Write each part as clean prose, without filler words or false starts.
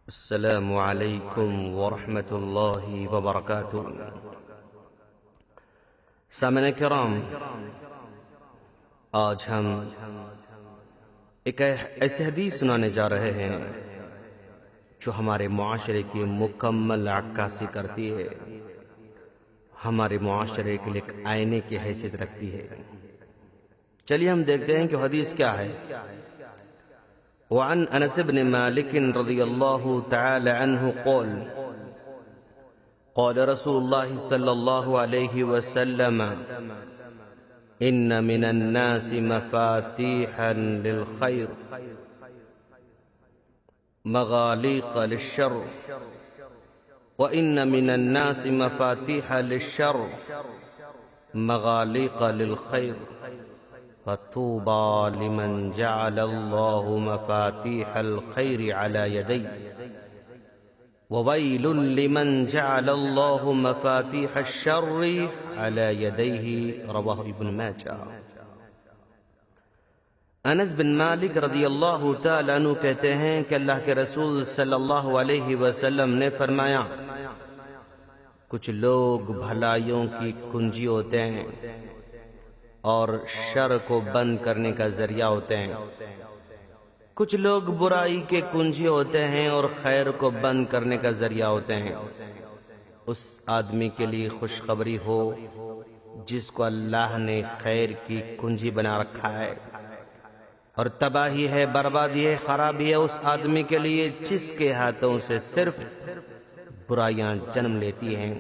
السلام علیکم ورحمۃ اللہ وبرکاتہ۔ سامعین کرام، آج ہم ایک ایسی حدیث سنانے جا رہے ہیں جو ہمارے معاشرے کی مکمل عکاسی کرتی ہے، ہمارے معاشرے کے لیے ایک آئینے کی حیثیت رکھتی ہے۔ چلیے ہم دیکھتے ہیں کہ حدیث کیا ہے۔ وعن انس بن مالک رضی اللہ تعالی عنہ قال قال رسول اللہ صلی اللہ علیہ وسلم ان من الناس مفاتيحا للخير مغاليق للشر وان من الناس مفاتيح للشر مغاليق للخير فطوبى لمن جعل الله مفاتيح الخير على يديه وويل لمن جعل الله مفاتيح الشر على يديه رواه ابن ماجہ۔ انس بن مالک رضی اللہ تعالیٰ عنہ کہتے ہیں کہ اللہ کے رسول صلی اللہ علیہ وسلم نے فرمایا، کچھ لوگ بھلائیوں کی کنجی ہوتے ہیں اور شر کو بند کرنے کا ذریعہ ہوتے ہیں، کچھ لوگ برائی کے کنجی ہوتے ہیں اور خیر کو بند کرنے کا ذریعہ ہوتے ہیں۔ اس آدمی کے لیے خوشخبری ہو جس کو اللہ نے خیر کی کنجی بنا رکھا ہے، اور تباہی ہے، بربادی ہے، خرابی ہے اس آدمی کے لیے جس کے ہاتھوں سے صرف برائیاں جنم لیتی ہیں،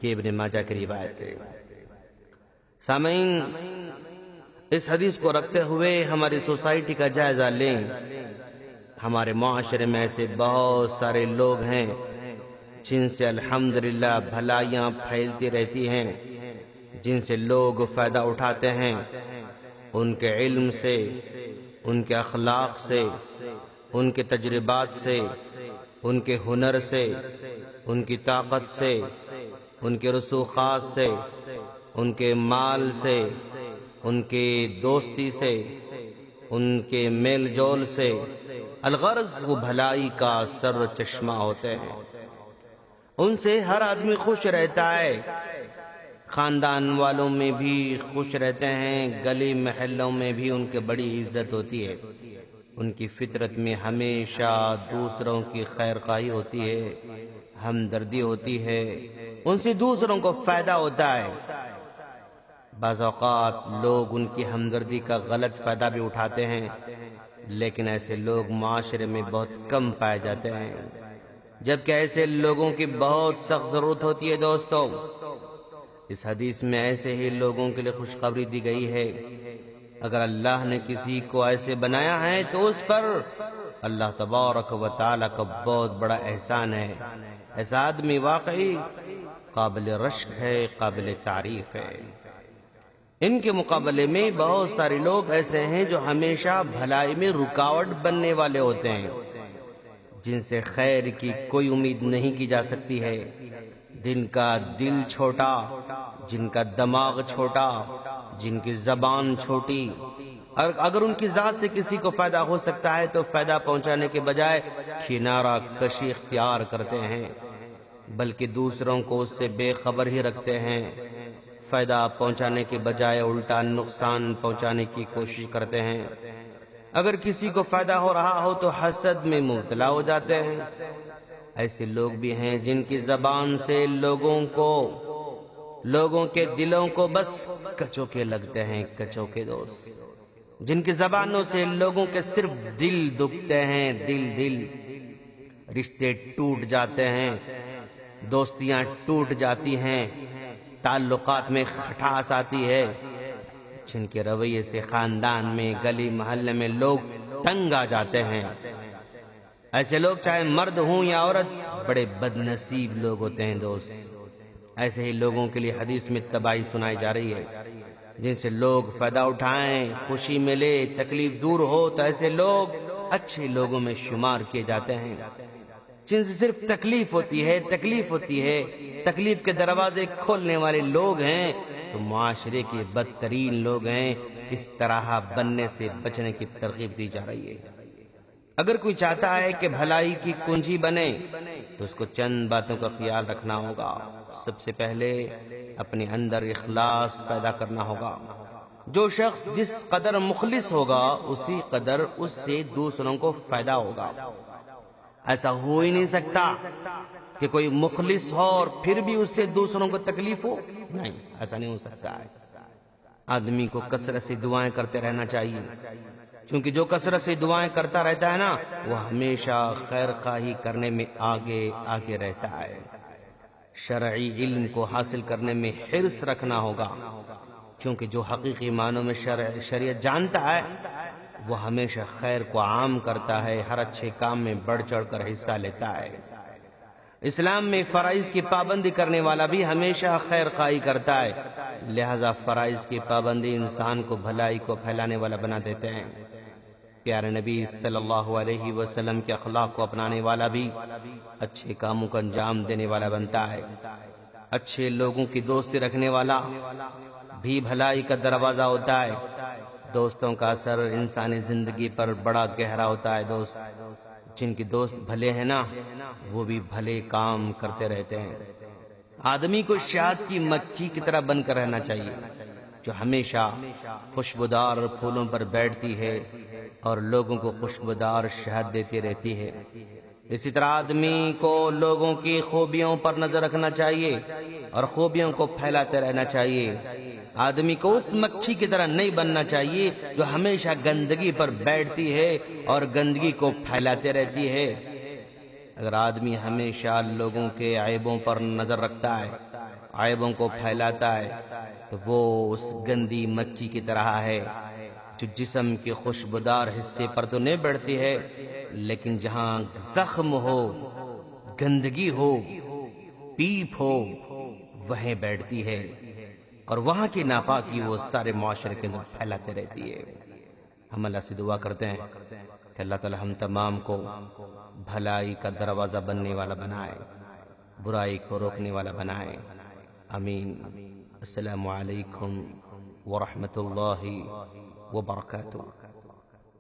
کہ ابن ماجہ کی روایت ہے۔ سامعین، اس حدیث کو رکھتے ہوئے ہماری سوسائٹی کا جائزہ لیں۔ ہمارے معاشرے میں ایسے بہت سارے لوگ ہیں جن سے الحمدللہ بھلائیاں پھیلتی رہتی ہیں، جن سے لوگ فائدہ اٹھاتے ہیں، ان کے علم سے، ان کے اخلاق سے، ان کے تجربات سے، ان کے ہنر سے، ان کی طاقت سے، ان کے رسوخات سے، ان کے مال سے، ان کے دوستی سے، ان کے میل جول سے، الغرض وہ بھلائی کا سر و چشمہ ہوتے ہیں۔ ان سے ہر آدمی خوش رہتا ہے، خاندان والوں میں بھی خوش رہتے ہیں، گلی محلوں میں بھی ان کے بڑی عزت ہوتی ہے۔ ان کی فطرت میں ہمیشہ دوسروں کی خیر خواہی ہوتی ہے، ہمدردی ہوتی ہے، ان سے دوسروں کو فائدہ ہوتا ہے۔ بعض اوقات لوگ ان کی ہمدردی کا غلط فائدہ بھی اٹھاتے ہیں، لیکن ایسے لوگ معاشرے میں بہت کم پائے جاتے ہیں، جبکہ ایسے لوگوں کی بہت سخت ضرورت ہوتی ہے۔ دوستو، اس حدیث میں ایسے ہی لوگوں کے لیے خوشخبری دی گئی ہے۔ اگر اللہ نے کسی کو ایسے بنایا ہے تو اس پر اللہ تبارک و تعالی کا بہت بڑا احسان ہے۔ ایسا آدمی واقعی قابل رشک ہے، قابل تعریف ہے۔ ان کے مقابلے میں بہت سارے لوگ ایسے ہیں جو ہمیشہ بھلائی میں رکاوٹ بننے والے ہوتے ہیں، جن سے خیر کی کوئی امید نہیں کی جا سکتی ہے، جن کا دل چھوٹا، جن کا دماغ چھوٹا، جن کی زبان چھوٹی، اور اگر ان کی ذات سے کسی کو فائدہ ہو سکتا ہے تو فائدہ پہنچانے کے بجائے کنارہ کشی اختیار کرتے ہیں، بلکہ دوسروں کو اس سے بے خبر ہی رکھتے ہیں، فائدہ پہنچانے کے بجائے الٹا نقصان پہنچانے کی کوشش کرتے ہیں۔ اگر کسی کو فائدہ ہو رہا ہو تو حسد میں مبتلا ہو جاتے ہیں۔ ایسے لوگ بھی ہیں جن کی زبان سے لوگوں کے دلوں کو بس کچوکے لگتے ہیں، کچوکے دوست، جن کی زبانوں سے لوگوں کے صرف دل دکھتے ہیں، دل رشتے ٹوٹ جاتے ہیں، دوستیاں ٹوٹ جاتی ہیں، تعلقات میں کھٹاس آتی ہے، جن کے رویے سے خاندان میں، گلی محلے میں لوگ تنگ آ جاتے ہیں۔ ایسے لوگ چاہے مرد ہوں یا عورت بڑے بد نصیب لوگ ہوتے ہیں۔ دوست، ایسے ہی لوگوں کے لیے حدیث میں تباہی سنائی جا رہی ہے، جن سے لوگ فائدہ اٹھائیں، خوشی ملے، تکلیف دور ہو تو ایسے لوگ اچھے لوگوں میں شمار کیے جاتے ہیں۔ جن سے صرف تکلیف ہوتی ہے، تکلیف کے دروازے کھولنے والے لوگ ہیں تو معاشرے کے بدترین لوگ ہیں۔ اس طرح بننے سے بچنے کی ترغیب دی جا رہی ہے۔ اگر کوئی چاہتا ہے کہ بھلائی کی کنجی بنے تو اس کو چند باتوں کا خیال رکھنا ہوگا۔ سب سے پہلے اپنے اندر اخلاص پیدا کرنا ہوگا۔ جو شخص جس قدر مخلص ہوگا اسی قدر اس سے دوسروں کو فائدہ ہوگا۔ ایسا ہو ہی نہیں سکتا کہ کوئی مخلص ہو اور پھر بھی اس سے دوسروں کو تکلیف ہو، نہیں، ایسا نہیں ہو سکتا ہے۔ آدمی کو کثرت سے دعائیں کرتے رہنا چاہیے، کیونکہ جو کثرت سے دعائیں کرتا رہتا ہے نا وہ ہمیشہ خیر خواہی کرنے میں آگے آگے رہتا ہے۔ شرعی علم کو حاصل کرنے میں حرص رکھنا ہوگا، کیونکہ جو حقیقی معنوں میں شریعت جانتا ہے وہ ہمیشہ خیر کو عام کرتا ہے، ہر اچھے کام میں بڑھ چڑھ کر حصہ لیتا ہے۔ اسلام میں فرائض کی پابندی کرنے والا بھی ہمیشہ خیر خواہی کرتا ہے، لہذا فرائض کی پابندی انسان کو بھلائی کو پھیلانے والا بنا دیتے ہیں۔ پیارے نبی صلی اللہ علیہ وسلم کے اخلاق کو اپنانے والا بھی اچھے کاموں کا انجام دینے والا بنتا ہے۔ اچھے لوگوں کی دوستی رکھنے والا بھی بھلائی کا دروازہ ہوتا ہے۔ دوستوں کا اثر انسانی زندگی پر بڑا گہرا ہوتا ہے۔ دوست جن کی دوست بھلے ہیں نا وہ بھی بھلے کام کرتے رہتے ہیں۔ آدمی کو شہد کی مکھی کی طرح بن کر رہنا چاہیے، جو ہمیشہ خوشبودار پھولوں پر بیٹھتی ہے اور لوگوں کو خوشبودار شہد دیتی رہتی ہے۔ اسی طرح آدمی کو لوگوں کی خوبیوں پر نظر رکھنا چاہیے اور خوبیوں کو پھیلاتے رہنا چاہیے۔ آدمی کو اس مکھی کی طرح نہیں بننا چاہیے جو ہمیشہ گندگی پر بیٹھتی ہے اور گندگی کو پھیلاتے رہتی ہے۔ اگر آدمی ہمیشہ لوگوں کے عیبوں پر نظر رکھتا ہے، عیبوں کو پھیلاتا ہے، تو وہ اس گندی مکھی کی طرح ہے جو جسم کے خوشبودار حصے پر تو نہیں بڑھتی ہے، لیکن جہاں زخم ہو، گندگی ہو، پیپ ہو، وہیں بیٹھتی ہے اور وہاں کی ناپاکی وہ سارے معاشرے کے اندر پھیلاتے رہتی ہے۔ ہم اللہ سے دعا کرتے ہیں کہ اللہ تعالی ہم تمام کو بھلائی کا دروازہ بننے والا بنائے، برائی کو روکنے والا بنائے، آمین۔ السلام علیکم ورحمۃ اللہ وبرکاتہ۔